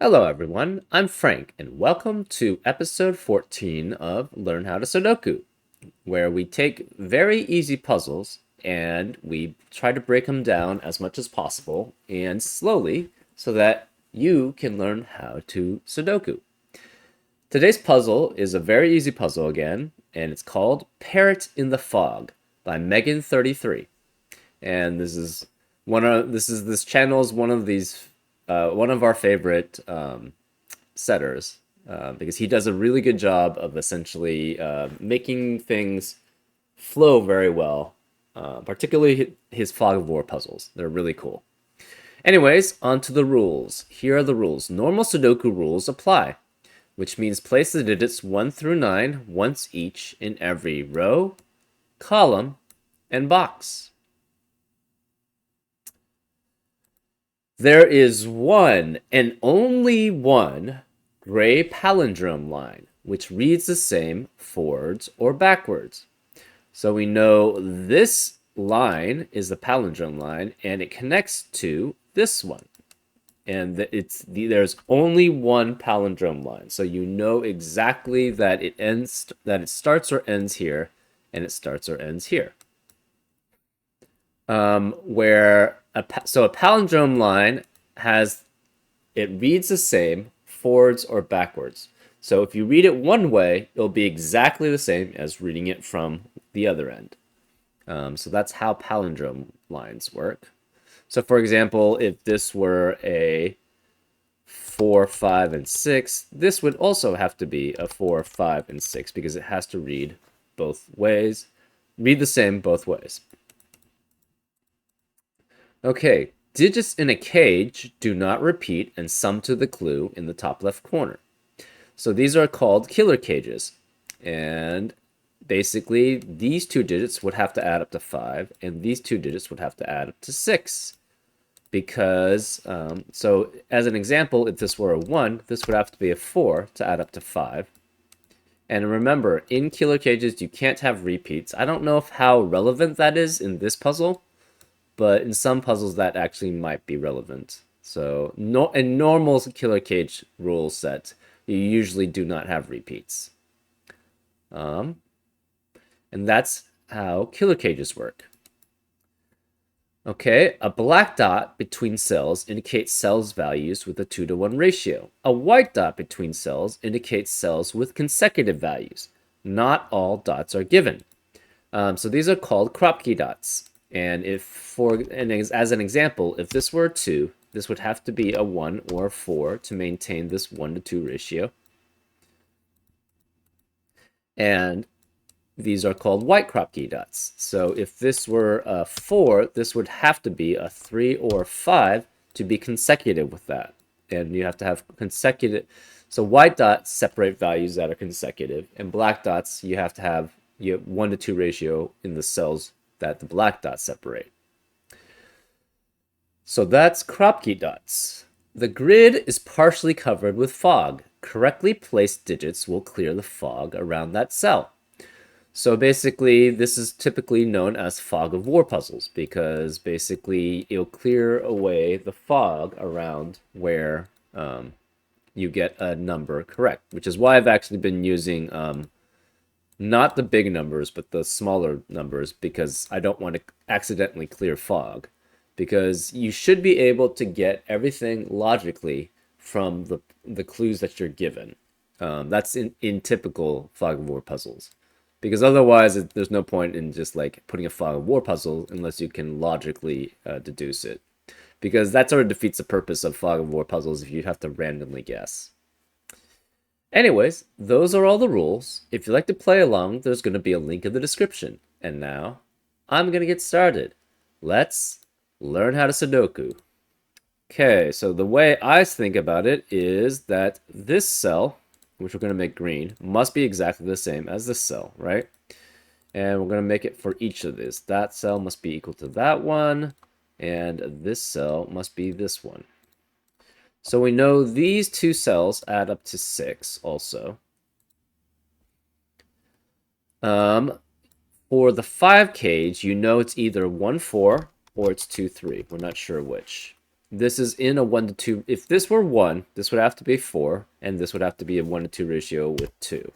Hello everyone, I'm Frank, and welcome to episode 14 of Learn How to Sudoku, where we take very easy puzzles and we try to break them down as much as possible and slowly so that you can learn how to Sudoku. Today's puzzle is a very easy puzzle again, and it's called Parrot in the Fog by Megan33. And this channel is one of our favorite setters because he does a really good job of essentially making things flow very well, particularly his Fog of War puzzles. They're really cool. Anyways, on to the rules. Here are the rules. Normal Sudoku rules apply, which means place the digits 1 through 9 once each in every row, column, and box. There is one and only one gray palindrome line, which reads the same forwards or backwards. So we know this line is the palindrome line, and it connects to this one. And there's only one palindrome line, so you know exactly that it starts or ends here, and it starts or ends here. So a palindrome line reads the same forwards or backwards. So if you read it one way, it'll be exactly the same as reading it from the other end. So that's how palindrome lines work. So for example, if this were a 4, 5, and 6, this would also have to be a 4, 5, and 6 because it has to read both ways, read the same both ways. Okay, digits in a cage do not repeat and sum to the clue in the top left corner. So these are called killer cages. And basically, these two digits would have to add up to 5, and these two digits would have to add up to 6. Because, so as an example, if this were a 1, this would have to be a 4 to add up to 5. And remember, in killer cages, you can't have repeats. I don't know how relevant that is in this puzzle, but in some puzzles that actually might be relevant. So in normal killer cage rule set, you usually do not have repeats. And that's how killer cages work. Okay, a black dot between cells indicates cells values with a 2-to-1 ratio. A white dot between cells indicates cells with consecutive values. Not all dots are given. So these are called Kropke dots. And as an example, if this were a 2, this would have to be a 1 or a 4 to maintain this 1-to-2 ratio. And these are called white Kropke dots. So if this were a 4, this would have to be a 3 or a 5 to be consecutive with that. And you have to have consecutive. So white dots separate values that are consecutive, and black dots you have to have 1-to-2 ratio in the cells that the black dots separate. So that's Kropke dots. The grid is partially covered with fog. Correctly placed digits will clear the fog around that cell. So basically, this is typically known as fog of war puzzles because basically it'll clear away the fog around where you get a number correct, which is why I've actually been using not the big numbers, but the smaller numbers, because I don't want to accidentally clear fog. Because you should be able to get everything logically from the clues that you're given. That's in typical fog of war puzzles. Because otherwise, there's no point in just like putting a fog of war puzzle unless you can logically deduce it. Because that sort of defeats the purpose of fog of war puzzles if you have to randomly guess. Anyways, those are all the rules. If you'd like to play along, there's going to be a link in the description. And now, I'm going to get started. Let's learn how to Sudoku. Okay, so the way I think about it is that this cell, which we're going to make green, must be exactly the same as this cell, right? And we're going to make it for each of these. That cell must be equal to that one, and this cell must be this one. So we know these two cells add up to 6 also. For the 5 cage, you know it's either 1, 4 or it's 2, 3. We're not sure which. This is in a 1 to 2. If this were 1, this would have to be 4, and this would have to be a 1 to 2 ratio with 2.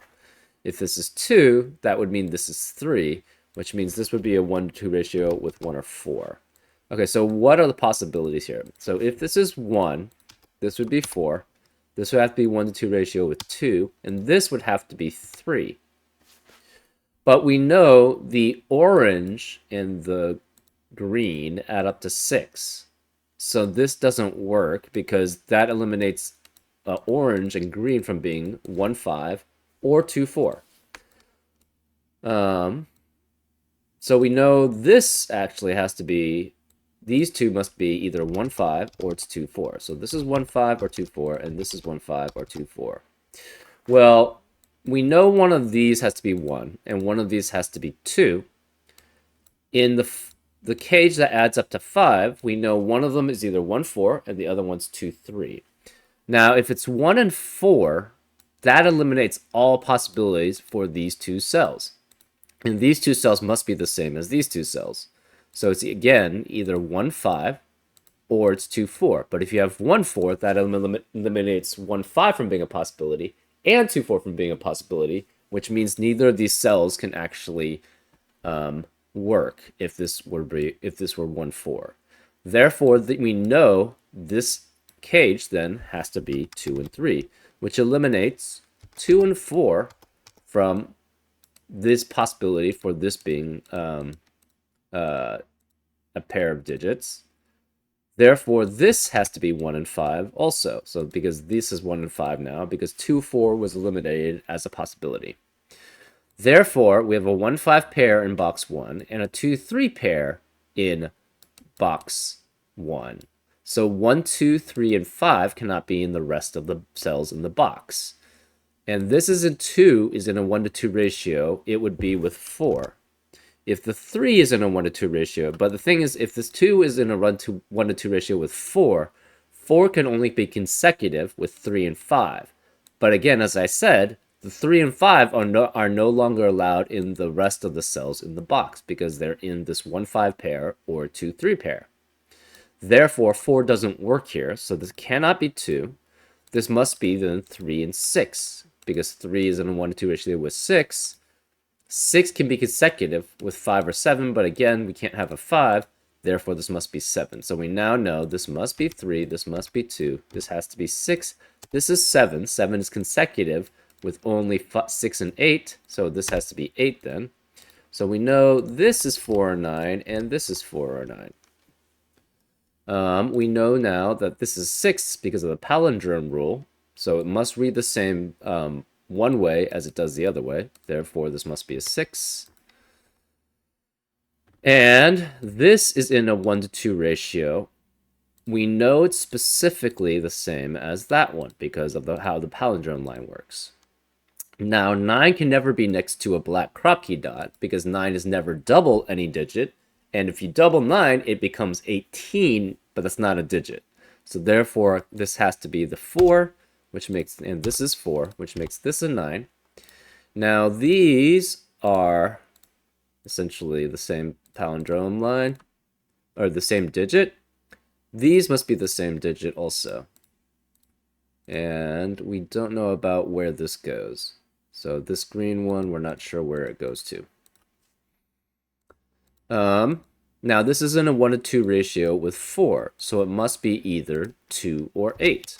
If this is 2, that would mean this is 3, which means this would be a 1 to 2 ratio with 1 or 4. Okay, so what are the possibilities here? So if this is 1, this would be 4. This would have to be 1 to 2 ratio with 2, and this would have to be 3. But we know the orange and the green add up to 6. So this doesn't work because that eliminates orange and green from being 1, 5 or 2, 4. So we know this actually has to be, these two must be either 1, 5 or it's 2, 4. So this is 1, 5 or 2, 4, and this is 1, 5 or 2, 4. Well, we know one of these has to be 1, and one of these has to be 2. In the cage that adds up to 5, we know one of them is either 1, 4, and the other one's 2, 3. Now, if it's 1 and 4, that eliminates all possibilities for these two cells. And these two cells must be the same as these two cells. So it's, again, either 1, 5 or it's 2, 4. But if you have 1, 4, that eliminates 1, 5 from being a possibility and 2, 4 from being a possibility, which means neither of these cells can actually work if this were 1, 4. Therefore, we know this cage then has to be 2 and 3, which eliminates 2 and 4 from this possibility for this being a pair of digits. Therefore, this has to be 1 and 5 also. So because this is 1 and 5 now, because 2, 4 was eliminated as a possibility. Therefore, we have a 1, 5 pair in box 1 and a 2, 3 pair in box 1. So 1, 2, 3, and 5 cannot be in the rest of the cells in the box. And this is in 2 is in a 1 to 2 ratio, it would be with 4. If the 3 is in a 1 to 2 ratio, but the thing is, if this 2 is in a 1 to 2 ratio with 4, 4 can only be consecutive with 3 and 5. But again, as I said, the 3 and 5 are no longer allowed in the rest of the cells in the box because they're in this 1, 5 pair or 2, 3 pair. Therefore, 4 doesn't work here, so this cannot be 2. This must be then 3 and 6, because 3 is in a 1 to 2 ratio with 6. 6 can be consecutive with 5 or 7, but again, we can't have a 5, therefore this must be 7. So we now know this must be 3, this must be 2, this has to be 6, this is 7. 7 is consecutive with only 6 and 8, so this has to be 8 then. So we know this is 4 or 9, and this is 4 or 9. We know now that this is 6 because of the palindrome rule, so it must read the same one way as it does the other way. Therefore, this must be a 6. And this is in a 1 to 2 ratio. We know it's specifically the same as that one because of how the palindrome line works. Now, 9 can never be next to a black crop key dot because 9 is never double any digit. And if you double 9, it becomes 18, but that's not a digit. So therefore, this has to be the 4, which makes, and this is 4, which makes this a 9. Now, these are essentially the same palindrome line, or the same digit. These must be the same digit also. And we don't know about where this goes. So this green one, we're not sure where it goes to. Now this is in a 1 to 2 ratio with 4, so it must be either 2 or 8,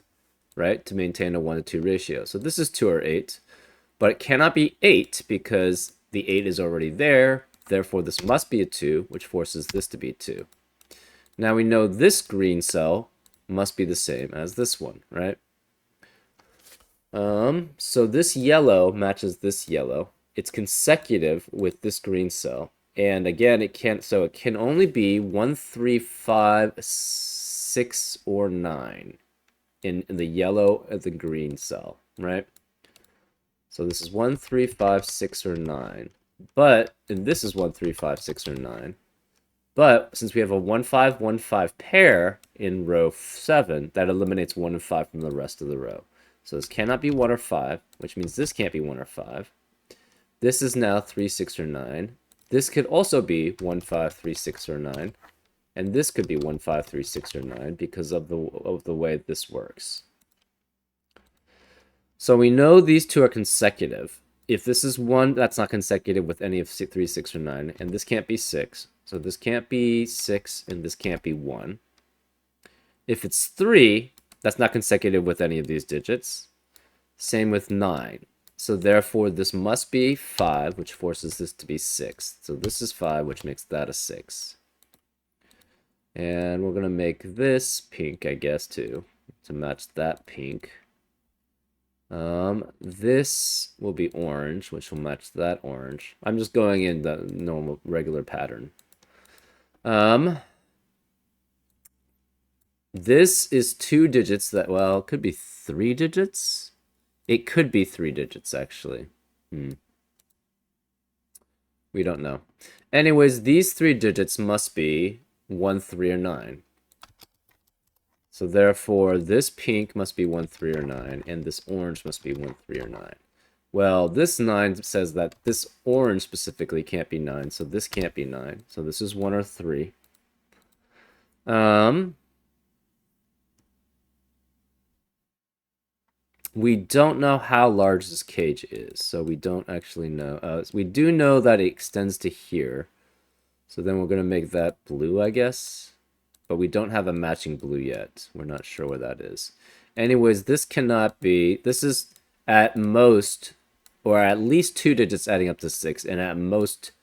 right, to maintain a 1 to 2 ratio. So this is 2 or 8, but it cannot be 8 because the 8 is already there, therefore this must be a 2, which forces this to be 2. Now we know this green cell must be the same as this one, right? So this yellow matches this yellow. It's consecutive with this green cell. And again, it can only be 1, 3, 5, 6, or 9 in the yellow and the green cell, right? So this is 1, 3, 5, 6, or 9. But, and this is 1, 3, 5, 6, or 9. But since we have a 1, 5, 1, 5 pair in row 7, that eliminates 1 and 5 from the rest of the row. So this cannot be 1 or 5, which means this can't be 1 or 5. This is now 3, 6, or 9. This could also be 1, 5, 3, 6, or 9. And this could be 1, 5, 3, 6, or 9 because of the way this works. So we know these two are consecutive. If this is 1, that's not consecutive with any of 3, 6, or 9. And this can't be 6. So this can't be 6, and this can't be 1. If it's 3, that's not consecutive with any of these digits. Same with 9. So therefore, this must be 5, which forces this to be 6. So this is 5, which makes that a 6. And we're going to make this pink, I guess, too, to match that pink. This will be orange, which will match that orange. I'm just going in the normal, regular pattern. This is 2 digits that, well, it could be 3 digits. It could be 3 digits, actually. We don't know. Anyways, these 3 digits must be 1, 3, or 9. So therefore, this pink must be 1, 3, or 9, and this orange must be 1, 3, or 9. Well, this 9 says that this orange specifically can't be 9, so this can't be 9. So this is 1 or 3. We don't know how large this cage is, so we don't actually know. We do know that it extends to here. So then we're going to make that blue, I guess. But we don't have a matching blue yet. We're not sure where that is. Anyways, this cannot be... This is at most, or at least 2 digits adding up to 6, and at most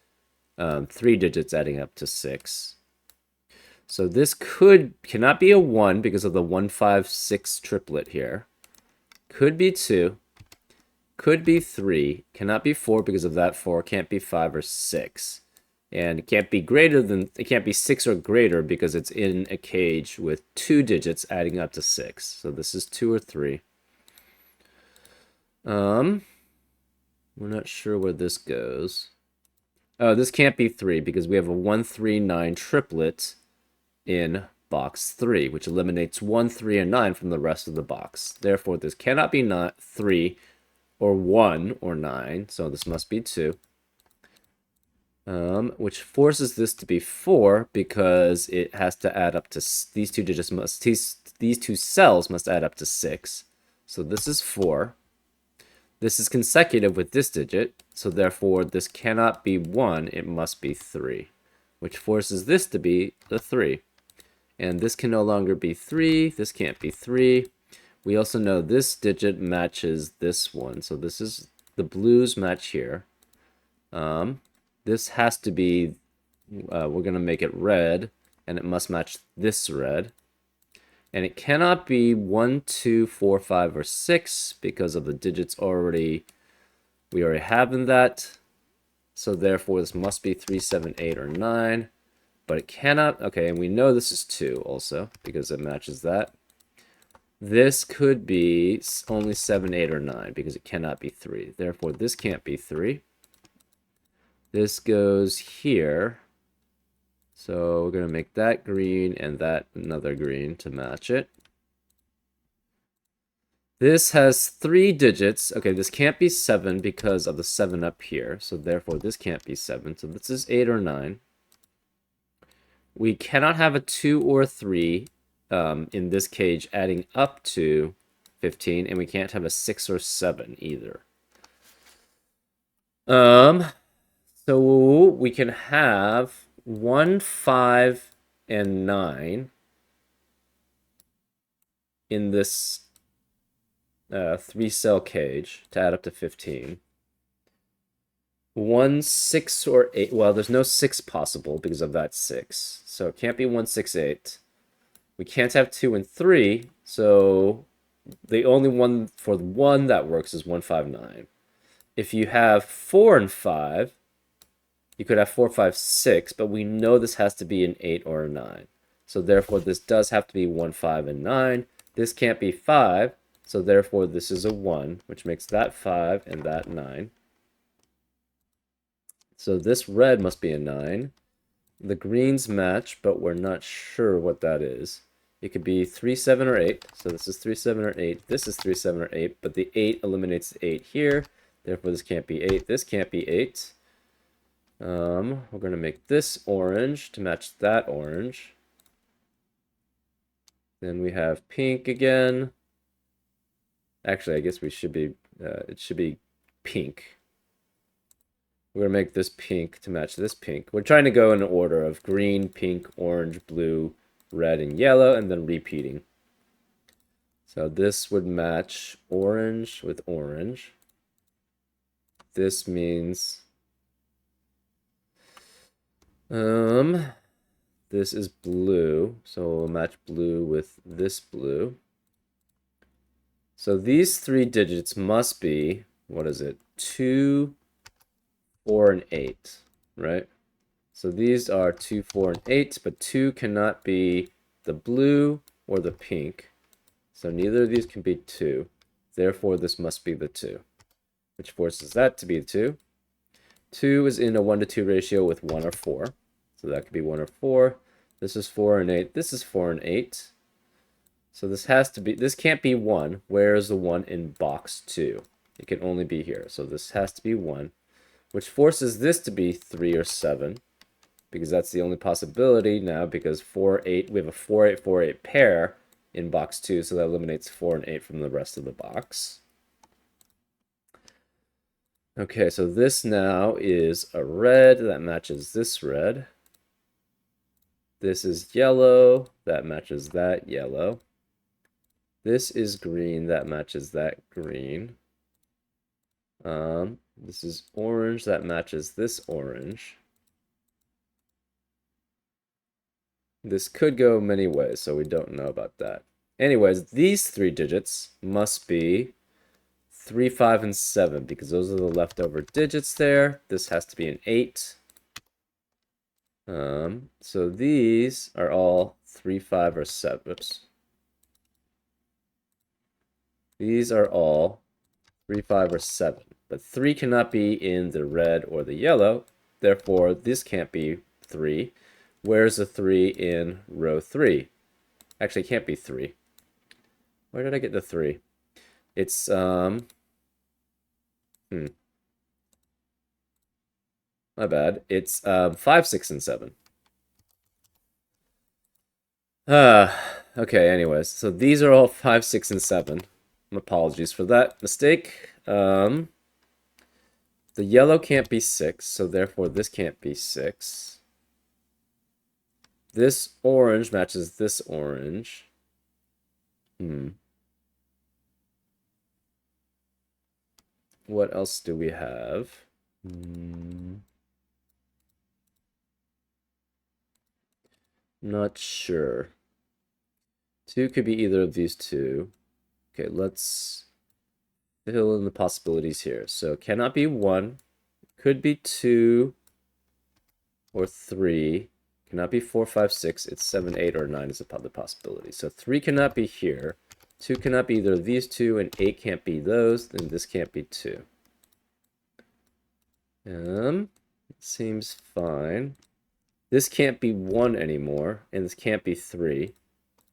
3 digits adding up to 6. So this cannot be a 1 because of the 1, 5, 6 triplet here. Could be 2. Could be 3. Cannot be 4 because of that 4. Can't be 5 or 6. And it can't be greater than, it can't be 6 or greater because it's in a cage with 2 digits adding up to 6. So this is 2 or 3. We're not sure where this goes. Oh, this can't be 3 because we have a 1, 3, 9 triplet in box 3, which eliminates 1, 3, and 9 from the rest of the box. Therefore, this cannot be not 3 or 1 or 9, so this must be 2. Which forces this to be 4 because it has to add up to these 2 digits these 2 cells must add up to 6. So this is 4. This is consecutive with this digit, so therefore this cannot be 1, it must be 3, which forces this to be the 3. And this can no longer be 3, this can't be 3. We also know this digit matches this one, so this is the blues match here. This has to be, we're going to make it red, and it must match this red. And it cannot be 1, 2, 4, 5, or 6 because of the digits we already have in that. So therefore, this must be 3, 7, 8, or 9. But it cannot, okay, and we know this is 2 also because it matches that. This could be only 7, 8, or 9 because it cannot be 3. Therefore, this can't be 3. This goes here. So we're going to make that green and that another green to match it. This has 3 digits. Okay, this can't be 7 because of the 7 up here. So therefore, this can't be 7. So this is 8 or 9. We cannot have a 2 or 3 in this cage adding up to 15, and we can't have a 6 or 7 either. So we can have 1, 5, and 9 in this 3-cell cage to add up to 15. 1, 6, or 8. Well, there's no 6 possible because of that 6. So it can't be 1, 6, 8. We can't have 2 and 3. So the only one for 1 that works is 1, 5, 9. If you have 4 and 5, you could have 4, 5, 6, but we know this has to be an 8 or a 9. So therefore, this does have to be 1, 5, and 9. This can't be 5, so therefore this is a 1, which makes that 5 and that 9. So this red must be a 9. The greens match, but we're not sure what that is. It could be 3, 7, or 8. So this is 3, 7, or 8. This is 3, 7, or 8, but the 8 eliminates the 8 here. Therefore, this can't be 8. This can't be 8. We're going to make this orange to match that orange. Then we have pink again. Actually, I guess we should be, it should be pink. We're gonna make this pink to match this pink. We're trying to go in order of green, pink, orange, blue, red, and yellow, and then repeating. So this would match orange with orange. This means this is blue, so we'll match blue with this blue. So these three digits must be, what is it? 2, 4, and 8, right? So these are 2, 4, and 8, but 2 cannot be the blue or the pink. So neither of these can be 2. Therefore, this must be the 2, which forces that to be 2. 2 is in a 1 to 2 ratio with 1 or 4. So that could be 1 or 4. This is 4 and 8. This is 4 and 8. So this has to be, this can't be 1. Where is the 1 in box 2? It can only be here. So this has to be 1, which forces this to be 3 or 7, because that's the only possibility now, because 4, 8, we have a 4, 8, 4, 8 pair in box 2, so that eliminates 4 and 8 from the rest of the box. Okay, so this now is a red that matches this red. This is yellow that matches that yellow. This is green that matches that green. This is orange that matches this orange. This could go many ways, so we don't know about that. Anyways, these three digits must be 3, 5, and 7, because those are the leftover digits there. This has to be an 8. So these are all 3, 5, or 7. Oops. These are all 3, 5, or 7. But 3 cannot be in the red or the yellow. Therefore, this can't be 3. Where's the 3 in row 3? Actually, it can't be 3. Where did I get the 3? It's, my bad. It's 5, 6, and 7. Okay, anyways. So these are all 5, 6, and 7. Apologies for that mistake. The yellow can't be 6, so therefore this can't be 6. This orange matches this orange. What else do we have? Not sure. 2 could be either of these two. Okay, let's fill in the possibilities here. So cannot be 1. Could be 2 or 3. Cannot be 4, 5, 6. It's 7, 8, or 9 is the possibility. So 3 cannot be here. 2 cannot be either of these two, and 8 can't be those. Then this can't be 2. It seems fine. This can't be 1 anymore, and this can't be 3.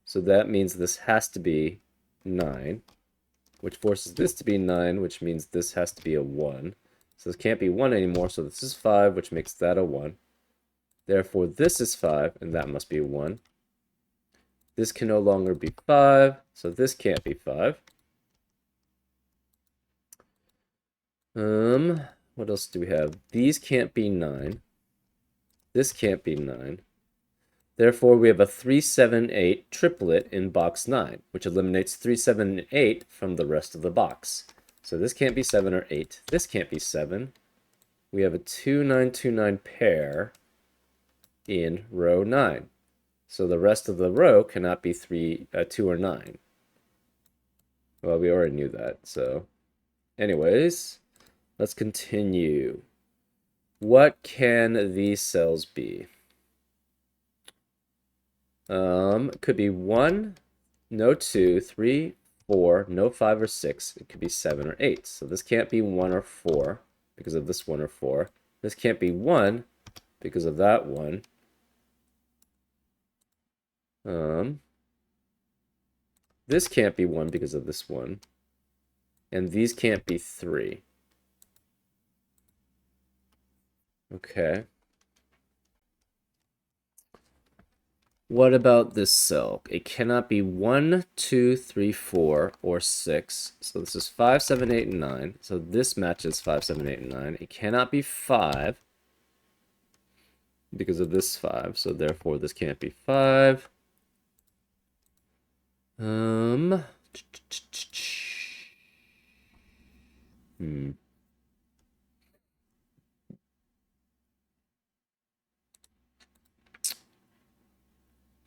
So that means this has to be 9, which forces this to be 9, which means this has to be a 1. So this can't be 1 anymore, so this is 5, which makes that a 1. Therefore, this is 5, and that must be a 1. This can no longer be 5, so this can't be 5. What else do we have? These can't be 9. This can't be 9. Therefore, we have a 3, 7, 8 triplet in box 9, which eliminates 3, 7, and 8 from the rest of the box. So this can't be 7 or 8. This can't be 7. We have a 2, 9, 2, 9 pair in row 9. So the rest of the row cannot be 2 or 9. Well, we already knew that, so... Anyways, let's continue. What can these cells be? It could be 1, no 2, 3, 4, no 5 or 6. It could be 7 or 8. So this can't be 1 or 4 because of this 1 or 4. This can't be 1 because of that 1. This can't be 1 because of this 1. And these can't be 3. Okay. What about this cell? It cannot be 1, 2, 3, 4, or 6. So this is 5, 7, 8, and 9. So this matches 5, 7, 8, and 9. It cannot be 5 because of this 5. So therefore this can't be 5. Hmm.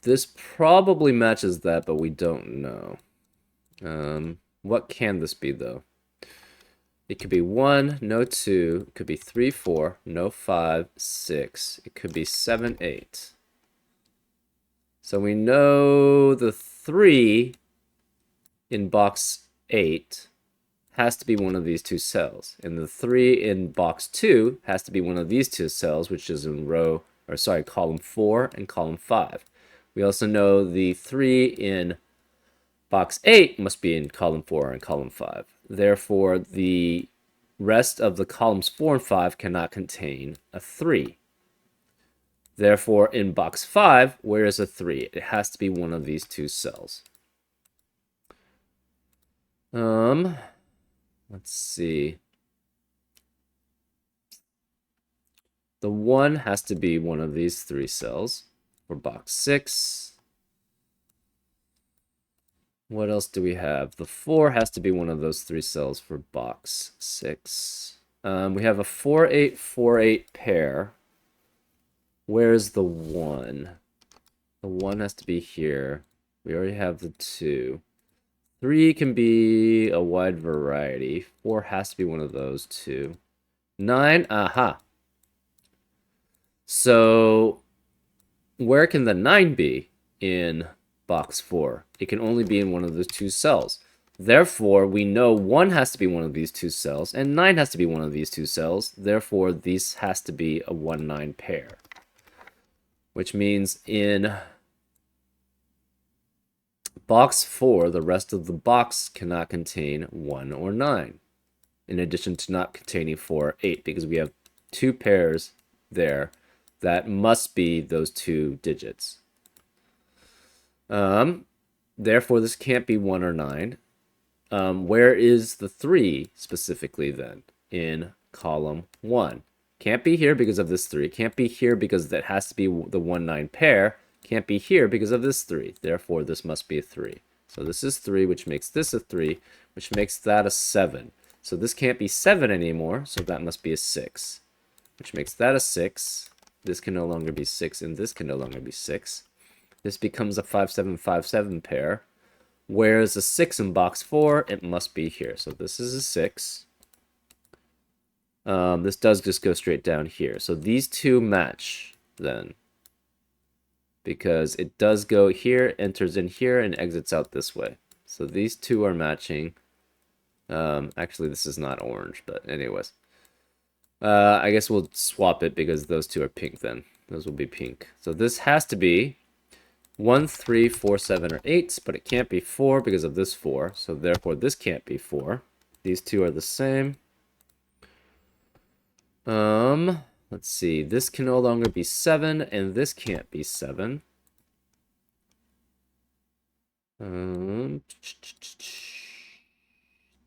This probably matches that, but we don't know. What can this be, though? It could be 1, no 2. It could be 3, 4, no 5, 6. It could be 7, 8. So we know the 3 in box 8 has to be one of these two cells. And the 3 in box 2 has to be one of these two cells, which is in column 4 and column 5. We also know the 3 in box 8 must be in column 4 and column 5. Therefore, the rest of the columns 4 and 5 cannot contain a 3. Therefore, in box 5, where is a 3? It has to be one of these two cells. Let's see. The 1 has to be one of these 3 cells for box 6. What else do we have? The 4 has to be one of those 3 cells for box 6. We have a 4, 8, 4, 8 pair. Where's the 1? The 1 has to be here. We already have the 2. 3 can be a wide variety. 4 has to be one of those 2. 9, aha. So, where can the 9 be in box 4? It can only be in one of the 2 cells. Therefore, we know 1 has to be one of these 2 cells, and 9 has to be one of these 2 cells. Therefore, this has to be a 1-9 pair. Which means in box 4, the rest of the box cannot contain 1 or 9. In addition to not containing 4 or 8, because we have 2 pairs there that must be those 2 digits. Therefore, this can't be 1 or 9. Where is the 3 specifically then? In column 1. Can't be here because of this 3. Can't be here because that has to be the 1-9 pair. Can't be here because of this 3. Therefore, this must be a 3. So this is 3, which makes this a 3, which makes that a 7. So this can't be 7 anymore, so that must be a 6, which makes that a 6. This can no longer be 6, and this can no longer be 6. This becomes a 5-7-5-7 pair. Whereas a 6 in box 4, it must be here. So this is a 6. This does just go straight down here. So these two match then. Because it does go here, enters in here, and exits out this way. So these two are matching. Actually, this is not orange, but anyways. I guess we'll swap it because those two are pink then. Those will be pink. So this has to be 1, 3, 4, 7, or 8, but it can't be 4 because of this 4. So therefore, this can't be 4. These two are the same. Let's see. This can no longer be 7, and this can't be 7.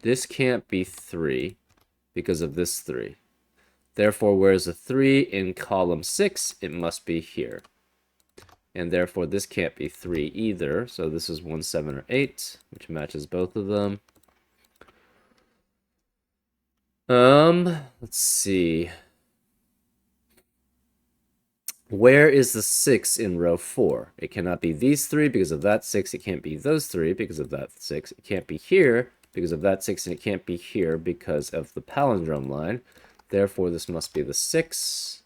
This can't be 3 because of this 3. Therefore, whereas a 3 in column 6, it must be here. And therefore, this can't be 3 either. So this is 1, 7, or 8, which matches both of them. Let's see. Where is the 6 in row 4? It cannot be these 3 because of that 6. It can't be those 3 because of that 6. It can't be here because of that 6, and it can't be here because of the palindrome line. Therefore, this must be the 6.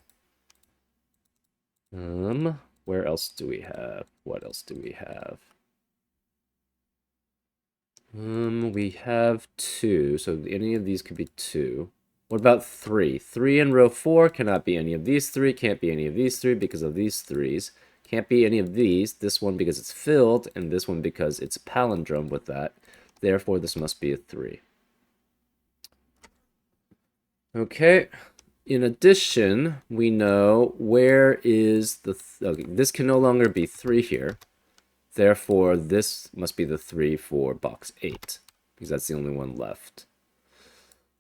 Where else do we have? What else do we have? We have 2, so any of these could be 2. What about 3? 3 in row 4 cannot be any of these 3, can't be any of these 3 because of these 3s. Can't be any of these, this one because it's filled, and this one because it's a palindrome with that. Therefore, this must be a 3. Okay, in addition, we know where is the... okay, this can no longer be 3 here. Therefore, this must be the 3 for box 8, because that's the only one left.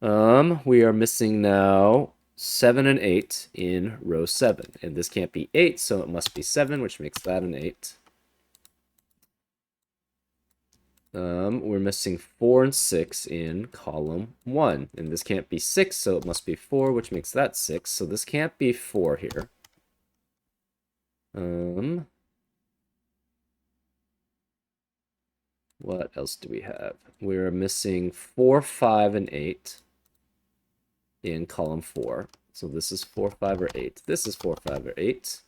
We are missing now 7 and 8 in row 7. And this can't be 8, so it must be 7, which makes that an 8. We're missing 4 and 6 in column 1. And this can't be 6, so it must be 4, which makes that 6. So this can't be 4 here. What else do we have? We're missing 4, 5, and 8 in column 4. So this is 4, 5, or 8. This is 4, 5, or 8.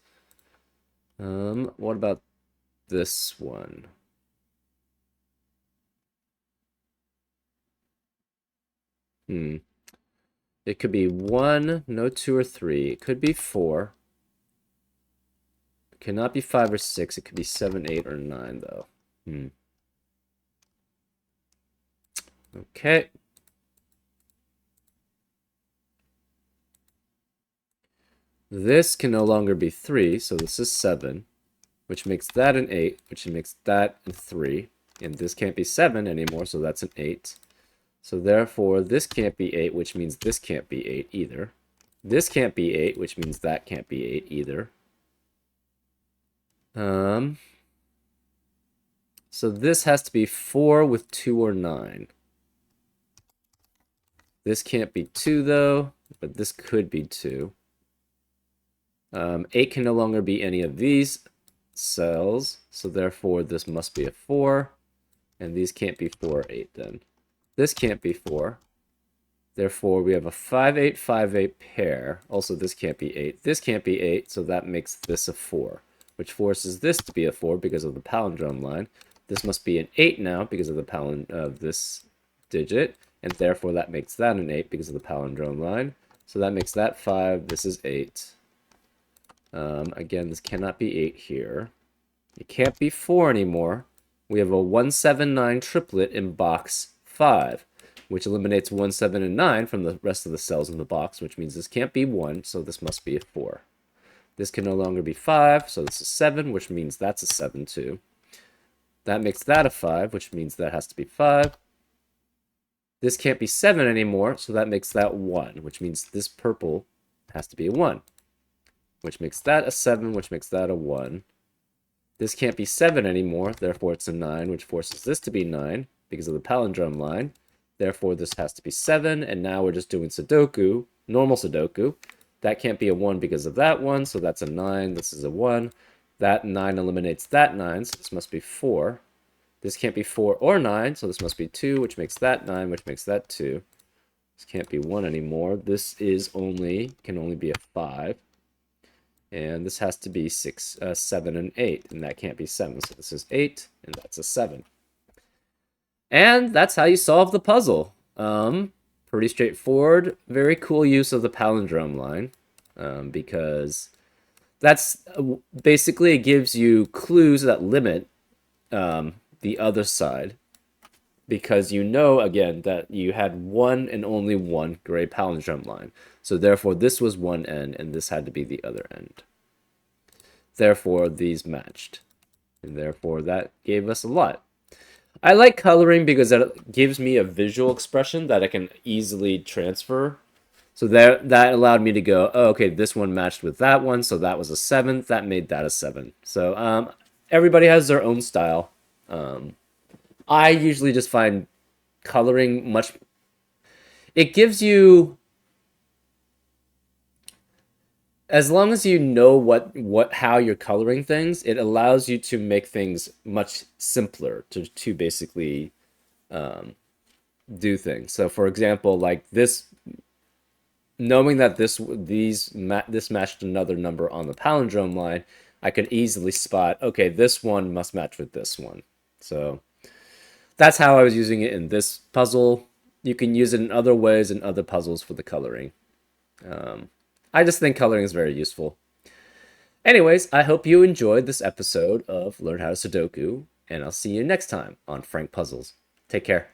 What about this one? It could be 1, no 2 or 3. It could be 4. It cannot be 5 or 6. It could be 7, 8, or 9, though. Okay. This can no longer be 3, so this is 7, which makes that an 8, which makes that a 3. And this can't be 7 anymore, so that's an 8. So therefore, this can't be 8, which means this can't be 8 either. This can't be 8, which means that can't be 8 either. So this has to be 4 with 2 or 9. This can't be 2, though, but this could be 2. 8 can no longer be any of these cells, so therefore this must be a 4. And these can't be 4 or 8 then. This can't be 4. Therefore, we have a 5, 8, 5, 8 pair. Also, this can't be 8. This can't be 8, so that makes this a 4, which forces this to be a 4 because of the palindrome line. This must be an 8 now because of the this digit, and therefore that makes that an 8 because of the palindrome line. So that makes that 5. This is 8. Again, this cannot be 8 here. It can't be 4 anymore. We have a 1, 7, 9 triplet in box 5, which eliminates 1, 7, and 9 from the rest of the cells in the box, which means this can't be 1, so this must be a 4. This can no longer be 5, so this is 7, which means that's a 7 too. That makes that a 5, which means that has to be 5. This can't be 7 anymore, so that makes that 1, which means this purple has to be a 1, which makes that a 7, which makes that a 1. This can't be 7 anymore, therefore it's a 9, which forces this to be 9 because of the palindrome line. Therefore, this has to be 7, and now we're just doing Sudoku, normal Sudoku. That can't be a 1 because of that one, so that's a 9. This is a 1. That 9 eliminates that 9, so this must be 4. This can't be 4 or 9, so this must be 2, which makes that 9, which makes that 2. This can't be 1 anymore. This can only be a 5. And this has to be 6, 7, and 8, and that can't be 7. So this is 8, and that's a 7. And that's how you solve the puzzle. Pretty straightforward. Very cool use of the palindrome line, because that's basically, it gives you clues that limit the other side, because you know, again, that you had one and only one gray palindrome line. So therefore, this was one end, and this had to be the other end. Therefore, these matched. And therefore, that gave us a lot. I like coloring because it gives me a visual expression that I can easily transfer. So that allowed me to go, oh, okay, this one matched with that one, so that was a 7. That made that a 7. So everybody has their own style. I usually just find coloring much... It gives you... As long as you know how you're coloring things, it allows you to make things much simpler to basically do things. So, for example, like this, knowing that this matched another number on the palindrome line, I could easily spot, okay, this one must match with this one. So that's how I was using it in this puzzle. You can use it in other ways in other puzzles for the coloring. I just think coloring is very useful. Anyways, I hope you enjoyed this episode of Learn How to Sudoku, and I'll see you next time on Frank Puzzles. Take care.